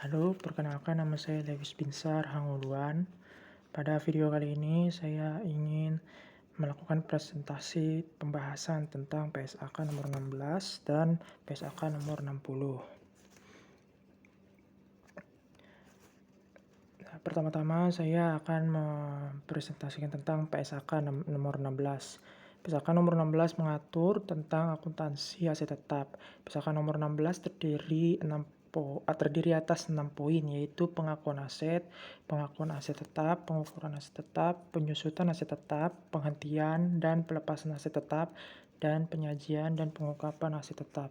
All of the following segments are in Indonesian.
Halo, perkenalkan nama saya Lewis Binsar Hanguluan. Pada video kali ini saya ingin melakukan presentasi pembahasan tentang PSAK nomor 16 dan PSAK nomor 60. Nah, pertama-tama saya akan mempresentasikan tentang PSAK nomor 16. PSAK nomor 16 mengatur tentang akuntansi aset tetap. PSAK nomor 16 terdiri atas 6 poin, yaitu pengakuan aset tetap, pengukuran aset tetap, penyusutan aset tetap, penghentian dan pelepasan aset tetap, dan penyajian dan pengungkapan aset tetap.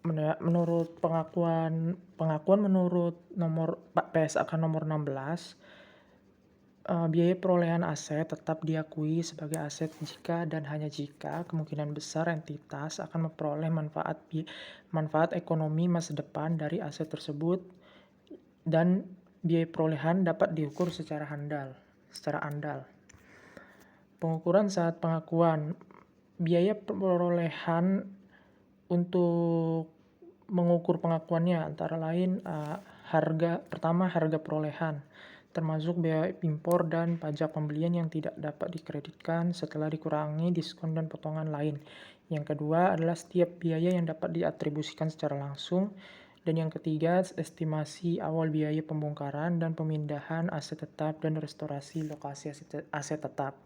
Menurut nomor PSAK nomor 16, biaya perolehan aset tetap diakui sebagai aset jika dan hanya jika kemungkinan besar entitas akan memperoleh manfaat ekonomi masa depan dari aset tersebut, dan biaya perolehan dapat diukur secara andal. Pengukuran saat pengakuan. Biaya perolehan untuk mengukur pengakuannya antara lain harga perolehan, termasuk biaya impor dan pajak pembelian yang tidak dapat dikreditkan setelah dikurangi diskon dan potongan lain. Yang kedua adalah setiap biaya yang dapat diatribusikan secara langsung. Dan yang ketiga, estimasi awal biaya pembongkaran dan pemindahan aset tetap dan restorasi lokasi aset tetap.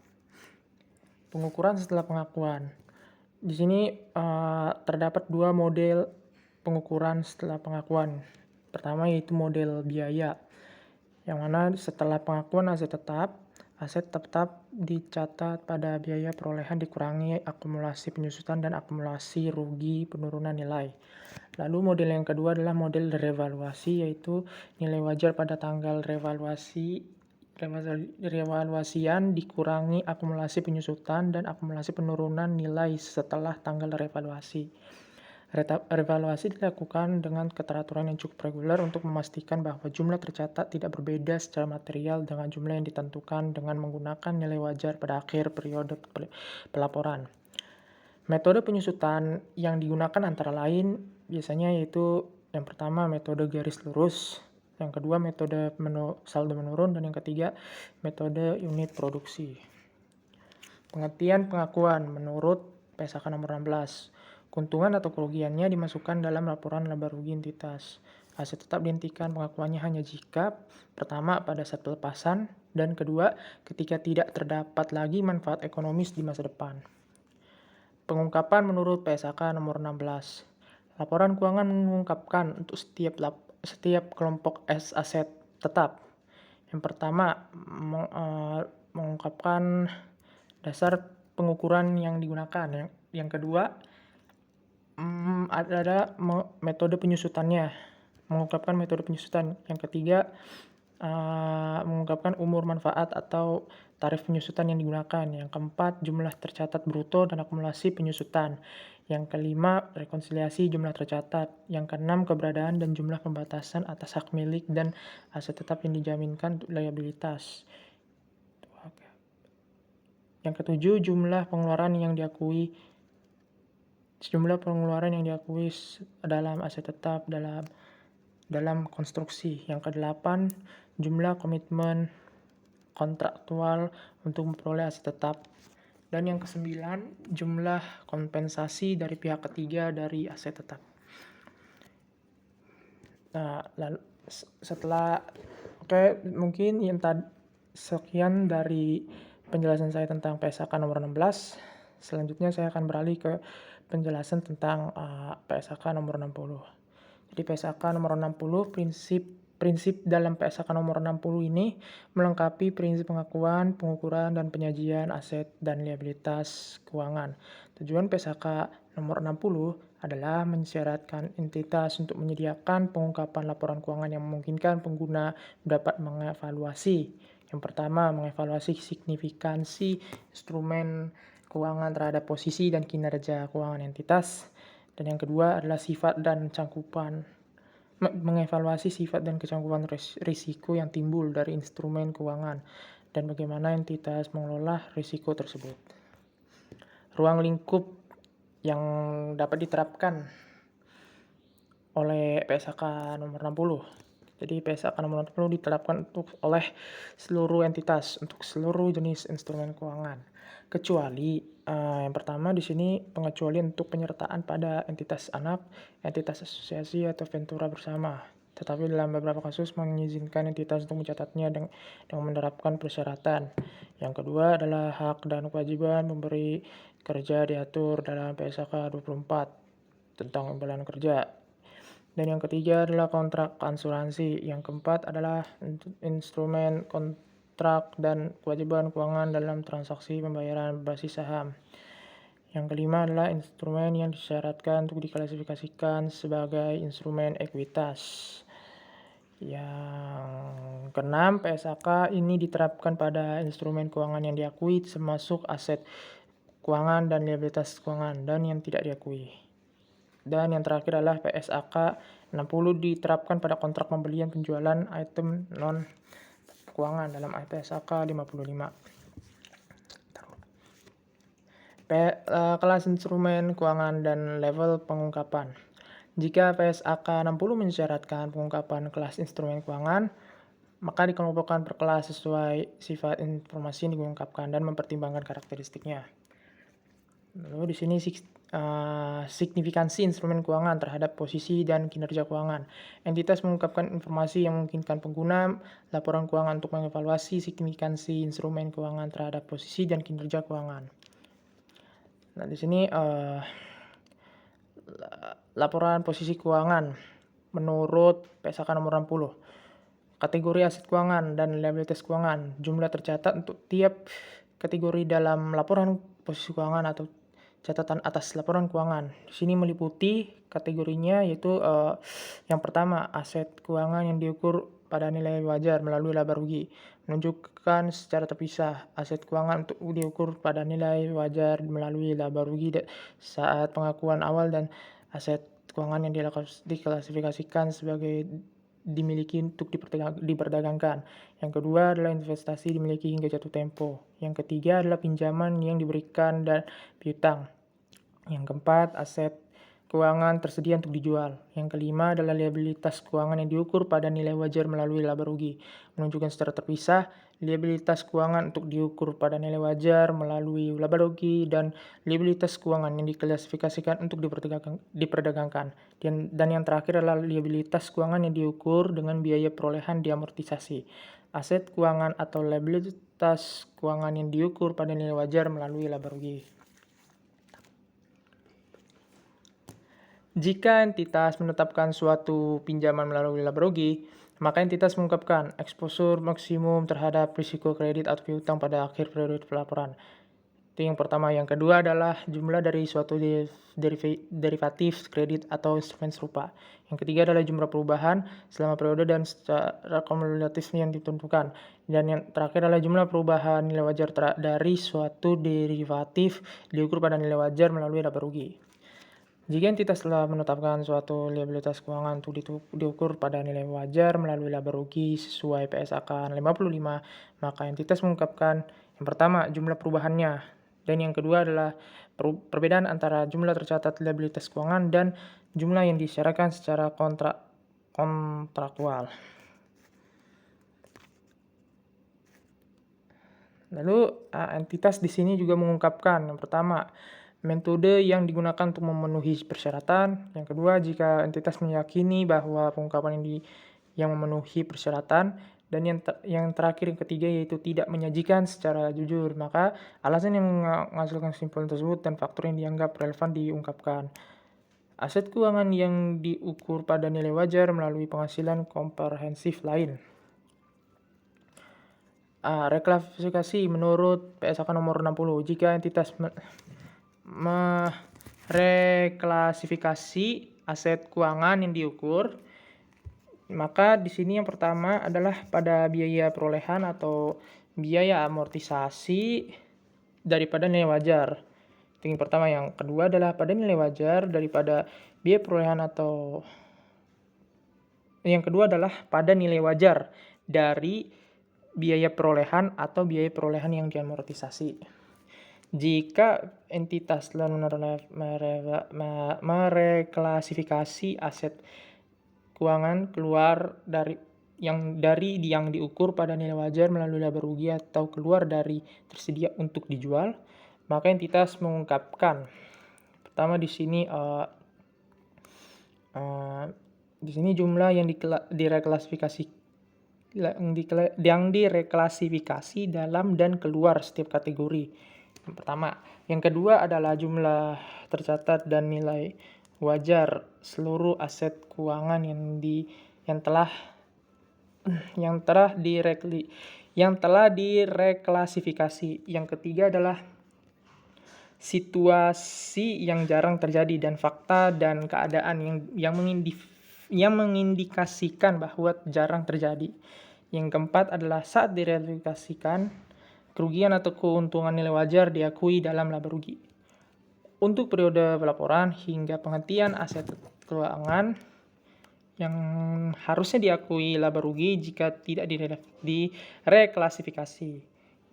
Pengukuran setelah pengakuan. Di sini terdapat dua model pengukuran setelah pengakuan. Pertama yaitu model biaya, yang mana setelah pengakuan aset tetap dicatat pada biaya perolehan dikurangi akumulasi penyusutan dan akumulasi rugi penurunan nilai. Lalu model yang kedua adalah model revaluasi, yaitu nilai wajar pada tanggal revaluasian dikurangi akumulasi penyusutan dan akumulasi penurunan nilai setelah tanggal revaluasi. Revaluasi dilakukan dengan keteraturan yang cukup reguler untuk memastikan bahwa jumlah tercatat tidak berbeda secara material dengan jumlah yang ditentukan dengan menggunakan nilai wajar pada akhir periode pelaporan. Metode penyusutan yang digunakan antara lain biasanya yaitu yang pertama metode garis lurus, yang kedua metode saldo menurun, dan yang ketiga metode unit produksi. Pengertian pengakuan menurut PSAK nomor 16. Keuntungan atau kerugiannya dimasukkan dalam laporan laba rugi entitas. Aset tetap dihentikan pengakuannya hanya jika pertama pada saat pelepasan, dan kedua ketika tidak terdapat lagi manfaat ekonomis di masa depan. Pengungkapan menurut PSAK nomor 16. Laporan keuangan mengungkapkan untuk setiap kelompok aset tetap. Yang pertama, mengungkapkan dasar pengukuran yang digunakan. Yang kedua, ada metode penyusutannya, mengungkapkan metode penyusutan. Yang ketiga, mengungkapkan umur manfaat atau tarif penyusutan yang digunakan. Yang keempat, jumlah tercatat bruto dan akumulasi penyusutan. Yang kelima, rekonsiliasi jumlah tercatat. Yang keenam, keberadaan dan jumlah pembatasan atas hak milik dan aset tetap yang dijaminkan untuk liabilitas. Yang ketujuh, jumlah pengeluaran yang diakui dalam aset tetap dalam konstruksi. Yang kedelapan, jumlah komitmen kontraktual untuk memperoleh aset tetap. Dan yang kesembilan, jumlah kompensasi dari pihak ketiga dari aset tetap. Nah, lalu mungkin sekian dari penjelasan saya tentang PSAK nomor 16. Selanjutnya saya akan beralih ke penjelasan tentang PSAK nomor 60. Jadi PSAK nomor 60, prinsip dalam PSAK nomor 60 ini melengkapi prinsip pengakuan, pengukuran, dan penyajian aset dan liabilitas keuangan. Tujuan PSAK nomor 60 adalah mensyaratkan entitas untuk menyediakan pengungkapan laporan keuangan yang memungkinkan pengguna dapat mengevaluasi. Yang pertama, mengevaluasi signifikansi instrumen keuangan terhadap posisi dan kinerja keuangan entitas. Dan yang kedua adalah mengevaluasi sifat dan kecangkupan risiko yang timbul dari instrumen keuangan dan bagaimana entitas mengelola risiko tersebut. Ruang lingkup yang dapat diterapkan oleh PSAK nomor 60. Jadi PSAK nomor 60 diterapkan oleh seluruh entitas untuk seluruh jenis instrumen keuangan. Kecuali yang pertama di sini pengecualian untuk penyertaan pada entitas anak, entitas asosiasi atau ventura bersama. Tetapi dalam beberapa kasus mengizinkan entitas untuk mencatatnya dengan menerapkan persyaratan. Yang kedua adalah hak dan kewajiban pemberi kerja diatur dalam PSAK 24 tentang imbalan kerja. Dan yang ketiga adalah kontrak asuransi. Yang keempat adalah instrumen kontrak dan kewajiban keuangan dalam transaksi pembayaran berbasis saham. Yang kelima adalah instrumen yang disyaratkan untuk diklasifikasikan sebagai instrumen ekuitas. Yang keenam, PSAK ini diterapkan pada instrumen keuangan yang diakui termasuk aset keuangan dan liabilitas keuangan dan yang tidak diakui. Dan yang terakhir adalah PSAK 60 diterapkan pada kontrak pembelian penjualan item non keuangan dalam PSAK 55. Kelas instrumen keuangan dan level pengungkapan. Jika PSAK 60 mensyaratkan pengungkapan kelas instrumen keuangan, maka dikelompokkan per kelas sesuai sifat informasi yang diungkapkan dan mempertimbangkan karakteristiknya. Lalu di sini signifikansi instrumen keuangan terhadap posisi dan kinerja keuangan. Entitas mengungkapkan informasi yang memungkinkan pengguna laporan keuangan untuk mengevaluasi signifikansi instrumen keuangan terhadap posisi dan kinerja keuangan. Nah, di sini laporan posisi keuangan menurut PSAK nomor 60. Kategori aset keuangan dan liabilitas keuangan. Jumlah tercatat untuk tiap kategori dalam laporan posisi keuangan atau catatan atas laporan keuangan. Di sini meliputi kategorinya yaitu yang pertama, aset keuangan yang diukur pada nilai wajar melalui laba rugi. Menunjukkan secara terpisah aset keuangan untuk diukur pada nilai wajar melalui laba rugi saat pengakuan awal dan aset keuangan yang diklasifikasikan sebagai dimiliki untuk diperdagangkan. Yang kedua adalah investasi dimiliki hingga jatuh tempo. Yang ketiga adalah pinjaman yang diberikan dan piutang. Yang keempat, aset keuangan tersedia untuk dijual. Yang kelima adalah liabilitas keuangan yang diukur pada nilai wajar melalui laba rugi. Menunjukkan secara terpisah liabilitas keuangan untuk diukur pada nilai wajar melalui laba rugi dan liabilitas keuangan yang diklasifikasikan untuk diperdagangkan. Dan yang terakhir adalah liabilitas keuangan yang diukur dengan biaya perolehan diamortisasi. Aset keuangan atau liabilitas keuangan yang diukur pada nilai wajar melalui laba rugi. Jika entitas menetapkan suatu pinjaman melalui laba rugi, maka entitas mengungkapkan eksposur maksimum terhadap risiko kredit atau piutang pada akhir periode pelaporan. Itu yang pertama. Yang kedua adalah jumlah dari suatu derivatif kredit atau instrumen serupa. Yang ketiga adalah jumlah perubahan selama periode dan secara kumulatif yang ditentukan. Dan yang terakhir adalah jumlah perubahan nilai wajar dari suatu derivatif diukur pada nilai wajar melalui laba rugi. Jika entitas telah menetapkan suatu liabilitas keuangan untuk diukur pada nilai wajar melalui laba rugi sesuai PSAK 55, maka entitas mengungkapkan yang pertama jumlah perubahannya, dan yang kedua adalah perbedaan antara jumlah tercatat liabilitas keuangan dan jumlah yang disyaratkan secara kontraktual. Lalu entitas di sini juga mengungkapkan yang pertama metode yang digunakan untuk memenuhi persyaratan. Yang kedua, jika entitas meyakini bahwa pengungkapan yang memenuhi persyaratan. Dan yang terakhir, yang ketiga, yaitu tidak menyajikan secara jujur. Maka alasan yang menghasilkan kesimpulan tersebut dan faktor yang dianggap relevan diungkapkan. Aset keuangan yang diukur pada nilai wajar melalui penghasilan komprehensif lain. Reklasifikasi menurut PSAK nomor 60. Jika entitas mereklasifikasi aset keuangan yang diukur, maka di sini yang pertama adalah pada biaya perolehan atau biaya amortisasi daripada nilai wajar. Itu yang pertama. Yang kedua adalah pada nilai wajar daripada biaya perolehan atau yang kedua adalah pada nilai wajar dari biaya perolehan atau biaya perolehan yang diamortisasi. Jika entitas telah mereklasifikasi aset keuangan keluar dari yang diukur pada nilai wajar melalui laba rugi atau keluar dari tersedia untuk dijual, maka entitas mengungkapkan. Pertama di sini jumlah yang direklasifikasi dalam dan keluar setiap kategori. Yang pertama. Yang kedua adalah jumlah tercatat dan nilai wajar seluruh aset keuangan yang telah direklasifikasi. Yang ketiga adalah situasi yang jarang terjadi dan fakta dan keadaan yang mengindikasikan bahwa jarang terjadi. Yang keempat adalah saat direalisasikan kerugian atau keuntungan nilai wajar diakui dalam laba rugi. Untuk periode pelaporan hingga penghentian aset keuangan yang harusnya diakui laba rugi jika tidak direklasifikasi.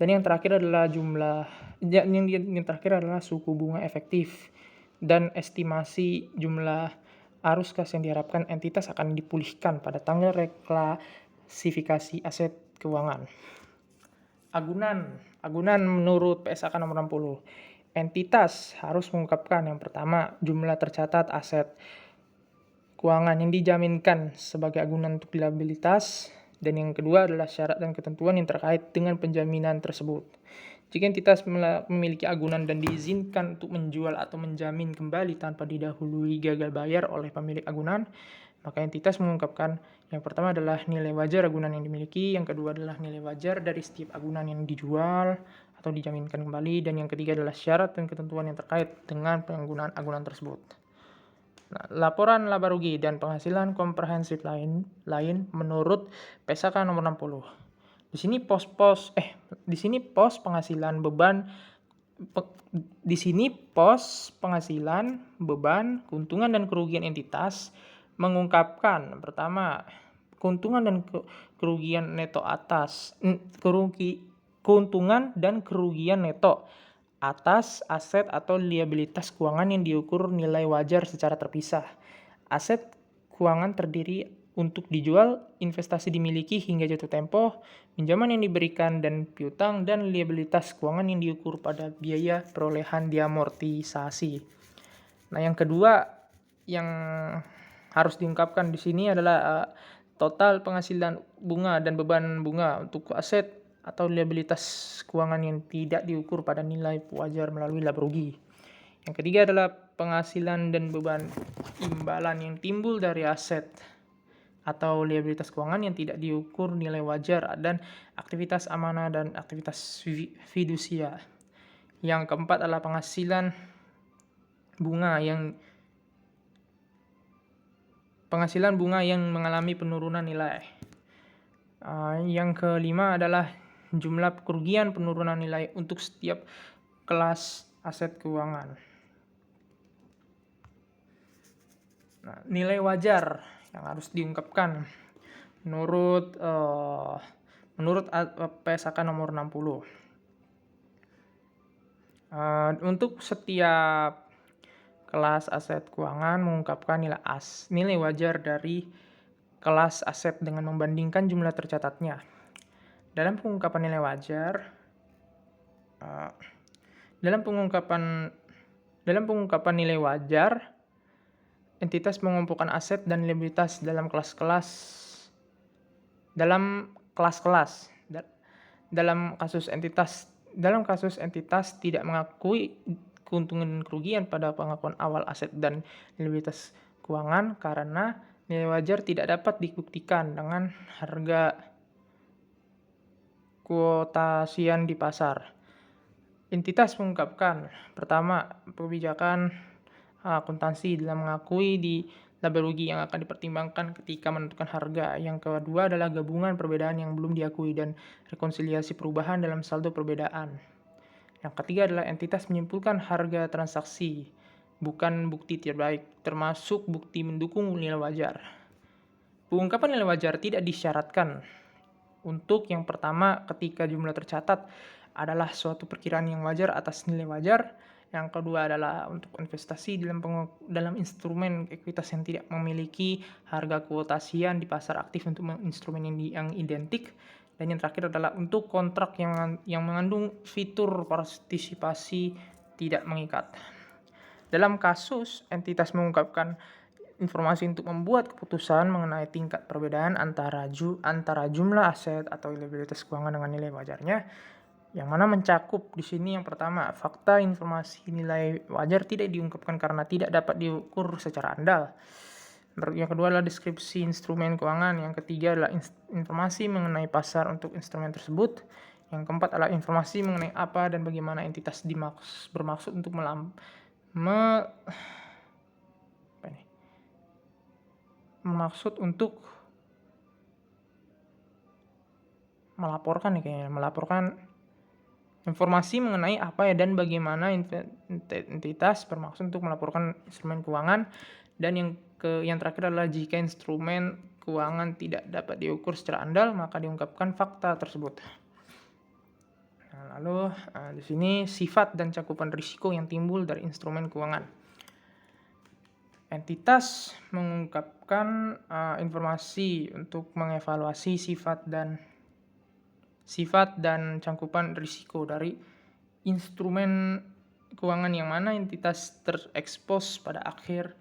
Dan yang terakhir adalah suku bunga efektif dan estimasi jumlah arus kas yang diharapkan entitas akan dipulihkan pada tanggal reklasifikasi aset keuangan. Agunan menurut PSAK nomor 60. Entitas harus mengungkapkan yang pertama jumlah tercatat aset keuangan yang dijaminkan sebagai agunan untuk liabilitas, dan yang kedua adalah syarat dan ketentuan yang terkait dengan penjaminan tersebut. Jika entitas memiliki agunan dan diizinkan untuk menjual atau menjamin kembali tanpa didahului gagal bayar oleh pemilik agunan, maka entitas mengungkapkan yang pertama adalah nilai wajar agunan yang dimiliki, yang kedua adalah nilai wajar dari setiap agunan yang dijual atau dijaminkan kembali, dan yang ketiga adalah syarat dan ketentuan yang terkait dengan penggunaan agunan tersebut. Nah, laporan laba rugi dan penghasilan komprehensif lain menurut PSAK nomor 60. Di sini pos penghasilan beban, keuntungan dan kerugian entitas mengungkapkan pertama keuntungan dan kerugian neto atas aset atau liabilitas keuangan yang diukur nilai wajar secara terpisah. Aset keuangan terdiri untuk dijual, investasi dimiliki hingga jatuh tempo, pinjaman yang diberikan dan piutang, dan liabilitas keuangan yang diukur pada biaya perolehan diamortisasi. Nah, yang kedua yang harus diungkapkan di sini adalah total penghasilan bunga dan beban bunga untuk aset atau liabilitas keuangan yang tidak diukur pada nilai wajar melalui laba rugi. Yang ketiga adalah penghasilan dan beban imbalan yang timbul dari aset atau liabilitas keuangan yang tidak diukur nilai wajar dan aktivitas amanah dan aktivitas fidusia. Yang keempat adalah penghasilan bunga yang mengalami penurunan nilai. Yang kelima adalah jumlah kerugian penurunan nilai untuk setiap kelas aset keuangan. Nah, nilai wajar yang harus diungkapkan menurut PSAK nomor 60. Untuk setiap kelas aset keuangan mengungkapkan nilai wajar dari kelas aset dengan membandingkan jumlah tercatatnya. Dalam pengungkapan nilai wajar, entitas mengumpulkan aset dan liabilitas dalam kelas-kelas. Dalam kasus entitas tidak mengakui keuntungan dan kerugian pada pengakuan awal aset dan liabilitas keuangan karena nilai wajar tidak dapat dibuktikan dengan harga kuotasian di pasar. Entitas mengungkapkan pertama kebijakan akuntansi dalam mengakui di laba rugi yang akan dipertimbangkan ketika menentukan harga. Yang kedua adalah gabungan perbedaan yang belum diakui dan rekonsiliasi perubahan dalam saldo perbedaan. Yang ketiga adalah entitas menyimpulkan harga transaksi, bukan bukti terbaik, termasuk bukti mendukung nilai wajar. Pengungkapan nilai wajar tidak disyaratkan. Untuk yang pertama, ketika jumlah tercatat adalah suatu perkiraan yang wajar atas nilai wajar. Yang kedua adalah untuk investasi dalam instrumen ekuitas yang tidak memiliki harga kuotasian di pasar aktif untuk instrumen yang identik. Dan yang terakhir adalah untuk kontrak yang mengandung fitur partisipasi tidak mengikat. Dalam kasus entitas mengungkapkan informasi untuk membuat keputusan mengenai tingkat perbedaan antara jumlah aset atau liabilitas keuangan dengan nilai wajarnya, yang mana mencakup di sini yang pertama, fakta informasi nilai wajar tidak diungkapkan karena tidak dapat diukur secara andal. Yang kedua adalah deskripsi instrumen keuangan. Yang ketiga adalah informasi mengenai pasar untuk instrumen tersebut. Yang keempat adalah informasi mengenai apa dan bagaimana entitas bermaksud untuk melaporkan informasi mengenai apa ya dan bagaimana entitas bermaksud untuk melaporkan instrumen keuangan. Dan yang terakhir adalah jika instrumen keuangan tidak dapat diukur secara andal, maka diungkapkan fakta tersebut. Nah, lalu di sini sifat dan cakupan risiko yang timbul dari instrumen keuangan. Entitas mengungkapkan informasi untuk mengevaluasi sifat dan cakupan risiko dari instrumen keuangan yang mana entitas terekspos pada akhir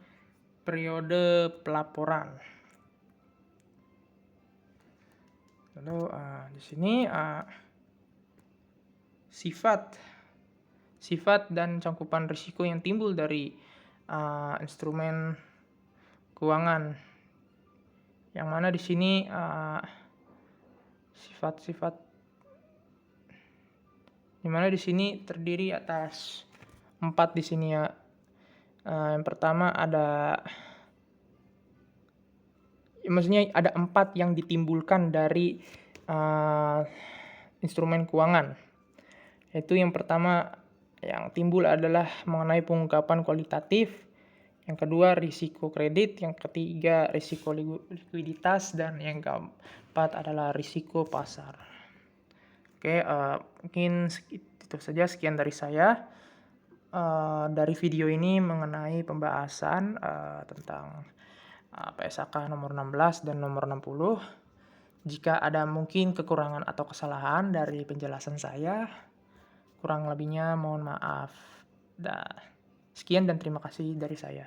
periode pelaporan. Lalu di sini sifat dan cakupan risiko yang timbul dari instrumen keuangan, yang mana di sini terdiri atas 4 di sini ya. Yang pertama ada 4 yang ditimbulkan dari instrumen keuangan. Yaitu yang pertama yang timbul adalah mengenai pengungkapan kualitatif, yang kedua risiko kredit, yang ketiga risiko likuiditas, dan yang keempat adalah risiko pasar. Oke, mungkin itu saja, sekian dari saya dari video ini mengenai pembahasan tentang PSAK nomor 16 dan nomor 60. Jika ada mungkin kekurangan atau kesalahan dari penjelasan saya, kurang lebihnya mohon maaf. Sekian dan terima kasih dari saya.